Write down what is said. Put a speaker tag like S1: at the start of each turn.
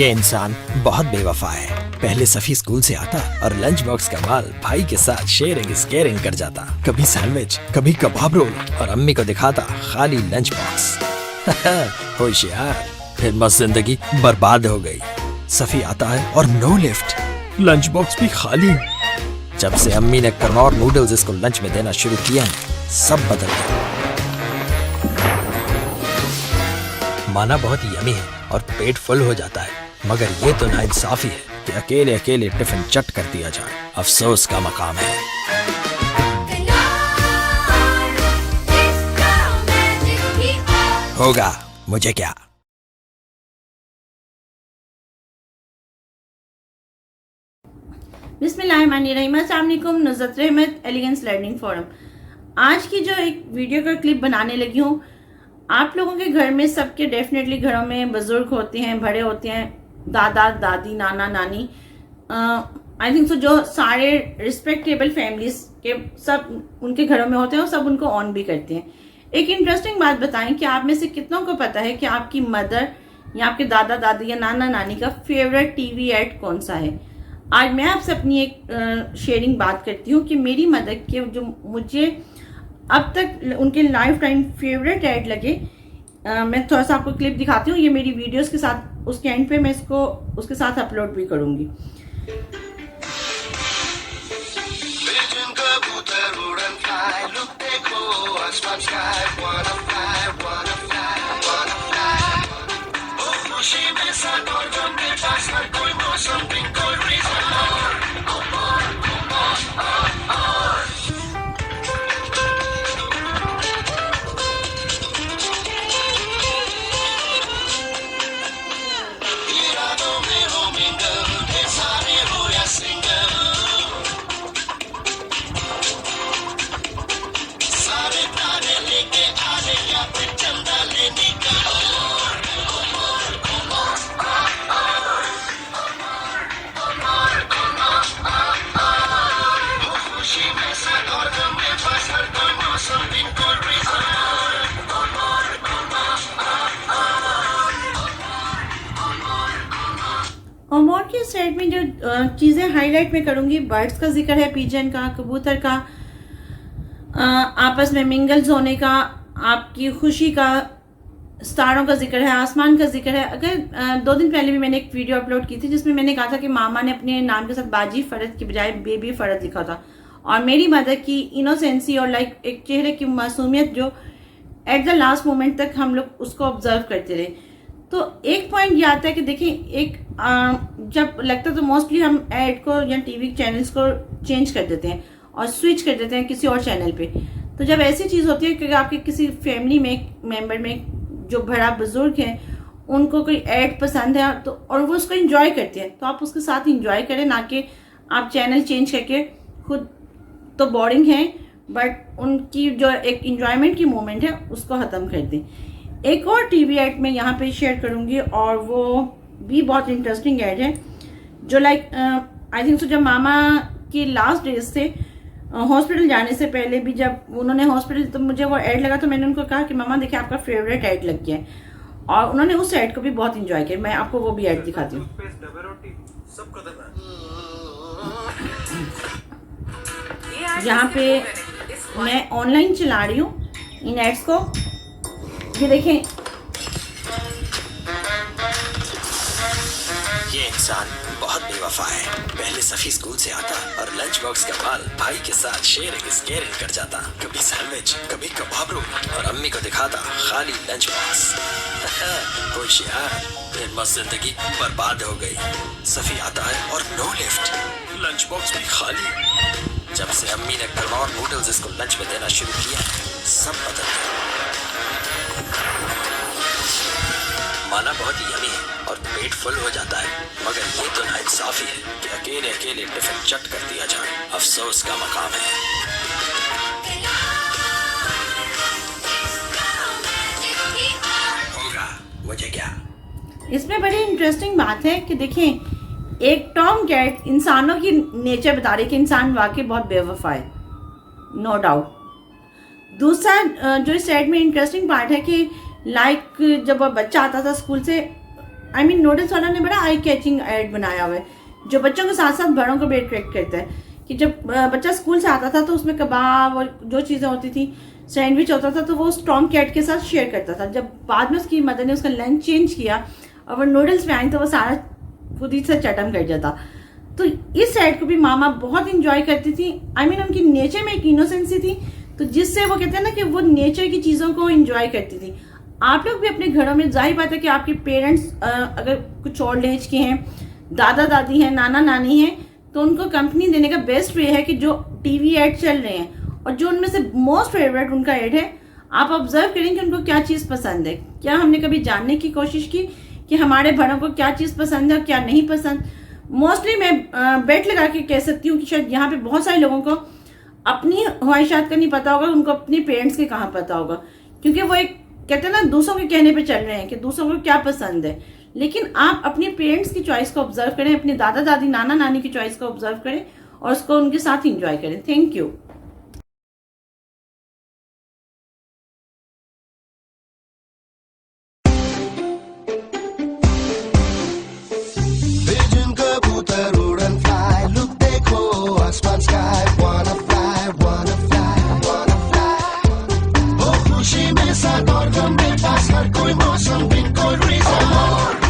S1: ये इंसान बहुत बेवफा है। पहले सफी स्कूल से आता और लंच बॉक्स का माल भाई के साथ शेयरिंग इज केयरिंग कर जाता। कभी सैंडविच, कभी कबाब रोल, और अम्मी को दिखाता खाली लंच बॉक्स। होशियार। फिर मस्त जिंदगी बर्बाद हो गई। सफी आता है और नो लिफ्ट, लंच बॉक्स भी खाली। जब से अम्मी ने कनौर नूडल्स इसको लंच में देना शुरू किया, सब बदल गया। माना बहुत यमी है और पेट फुल हो जाता है, मगर ये तो नाइंसाफी है कि अकेले अकेले टिफिन चट कर दिया जाए। अफसोस का मकाम है। होगा मुझे क्या।
S2: बिस्मिल्लाहिर्रहमानिर्रहीम। अस्सलाम वालेकुम। नुज़रत रहमत, एलिगेंस लर्निंग फोरम। आज की जो एक वीडियो का क्लिप बनाने लगी हूँ, आप लोगों के घर में सबके डेफिनेटली घरों में बुजुर्ग होते हैं, बड़े होते हैं, दादा दादी, नाना नानी, आई थिंक सो जो सारे रिस्पेक्टेबल फैमिलीज के सब उनके घरों में होते हैं और सब उनको ऑन भी करते हैं। एक इंटरेस्टिंग बात बताएं कि आप में से कितनों को पता है कि आपकी मदर या आपके दादा दादी या नाना नानी का फेवरेट टीवी एड कौन सा है। आज मैं आपसे अपनी एक शेयरिंग बात करती हूँ कि मेरी मदर के जो मुझे अब तक उनके लाइफ टाइम फेवरेट ऐड लगे। मैं थोड़ा सा आपको क्लिप दिखाती हूँ। ये मेरी वीडियोस के साथ उसके एंड पे मैं इसको उसके साथ अपलोड भी करूँगी। होमवर्क के सेट में जो चीज़ें हाईलाइट में करूँगी, बर्ड्स का जिक्र है, पिजन का, कबूतर का, आपस में मिंगल्स होने का, आपकी खुशी का, स्टारों का जिक्र है, आसमान का जिक्र है। अगर 2 दिन पहले भी मैंने एक वीडियो अपलोड की थी जिसमें मैंने कहा था कि मामा ने अपने नाम के साथ बाजी फरद की बजाय बेबी फरद लिखा था, और मेरी मदर की इनोसेंसी और लाइक एक चेहरे की मासूमियत जो एट द लास्ट मोमेंट तक हम लोग उसको ऑब्जर्व करते रहे। तो एक पॉइंट ये आता है कि देखिए, एक जब लगता है तो मोस्टली हम ऐड को या टीवी चैनल्स को चेंज कर देते हैं और स्विच कर देते हैं किसी और चैनल पे। तो जब ऐसी चीज़ होती है कि आपके किसी फैमिली में मेंबर में जो बड़ा बुजुर्ग है उनको कोई ऐड पसंद है तो और वो उसको एंजॉय करते हैं, तो आप उसके साथ एंजॉय करें, ना कि आप चैनल चेंज करके खुद तो बोरिंग है बट उनकी जो एक एंजॉयमेंट की मोमेंट है उसको ख़त्म कर दें। एक और टीवी ऐड मैं यहाँ पे शेयर करूँगी और वो भी बहुत इंटरेस्टिंग ऐड है जो लाइक आई थिंक सो जब मामा की लास्ट डेज थे हॉस्पिटल जाने से पहले भी, जब उन्होंने हॉस्पिटल तो मुझे वो ऐड लगा तो मैंने उनको कहा कि मामा देखिए आपका फेवरेट ऐड लग गया है, और उन्होंने उस ऐड को भी बहुत इंजॉय किया। मैं आपको वो भी ऐड दिखाती हूँ। यहाँ पे मैं ऑनलाइन चला रही हूँ इन एड्स को, ये देखें।
S1: ये इंसान बहुत बेवफा है। पहले सफी स्कूल से आता और लंच बॉक्स का माल भाई के साथ शेयरिंग इज केयरिंग कर जाता। कभी सैंडविच, कभी कबाब रोल, और अम्मी को दिखाता खाली लंच बॉक्स। होशियार। फिर मस्त जिंदगी बर्बाद हो गई। सफी आता है और नो लिफ्ट, लंच बॉक्स भी खाली। जब से अम्मी ने कनौर नूडल्स इसको लंच में देना शुरू किया, सब बदल गया। माना बहुत यमी है और पेट फुल हो जाता है, मगर ये तो नाइंसाफी है कि अकेले अकेले टिफिन चट कर दिया जाए। अफसोस का मकाम है। होगा मुझे क्या।
S2: इसमें बड़ी इंटरेस्टिंग बात है कि देखें, एक टॉम कैट इंसानों की नेचर बता रही है कि इंसान वाकई बहुत बेवफा है, नो डाउट। दूसरा जो इस साइड में इंटरेस्टिंग पार्ट है कि लाइक जब वह बच्चा आता था स्कूल से, नूडल्स वाला ने बड़ा आई कैचिंग एड बनाया हुआ है, जो बच्चों के साथ साथ बड़ों को भी अट्रैक्ट करता है। कि जब बच्चा स्कूल से आता था तो उसमें कबाब और जो चीज़ें होती थी, सैंडविच होता था, तो वो उस टॉम कैट के साथ शेयर करता था। जब बाद में उसकी मदर ने उसका लंच चेंज किया और वो नूडल्स में आई तो वो सारा खुद ही से चटम कर जाता। तो इस साइड को भी मामा बहुत इंजॉय करती थी। उनकी नेचर में एक इनोसेंसी थी, तो जिससे वो कहते हैं ना कि वो नेचर की चीज़ों को इंजॉय करती थी। आप लोग भी अपने घरों में, जाहिर बात है कि आपके पेरेंट्स अगर कुछ ओल्ड एज के हैं, दादा दादी हैं, नाना नानी हैं, तो उनको कंपनी देने का बेस्ट वे है कि जो टीवी एड चल रहे हैं और जो उनमें से मोस्ट फेवरेट उनका एड है, आप ऑब्जर्व करें कि उनको क्या चीज़ पसंद है। क्या हमने कभी जानने की कोशिश की कि हमारे बड़ों को क्या चीज़ पसंद है और क्या नहीं पसंद? मोस्टली मैं बेट लगा के कह सकती हूँ कि शायद यहाँ पे बहुत सारे लोगों को अपनी ख्वाहिशात का नहीं पता होगा, उनको अपने पेरेंट्स के कहाँ पता होगा, क्योंकि वो एक कहते हैं ना दूसरों के कहने पे चल रहे हैं कि दूसरों को क्या पसंद है। लेकिन आप अपने पेरेंट्स की चॉइस को ऑब्जर्व करें, अपने दादा दादी नाना नानी की चॉइस को ऑब्जर्व करें और उसको उनके साथ एंजॉय करें। Thank you.
S3: खुशी में साथ और गम में पास हर कोई मौसम दिन कोई रीजन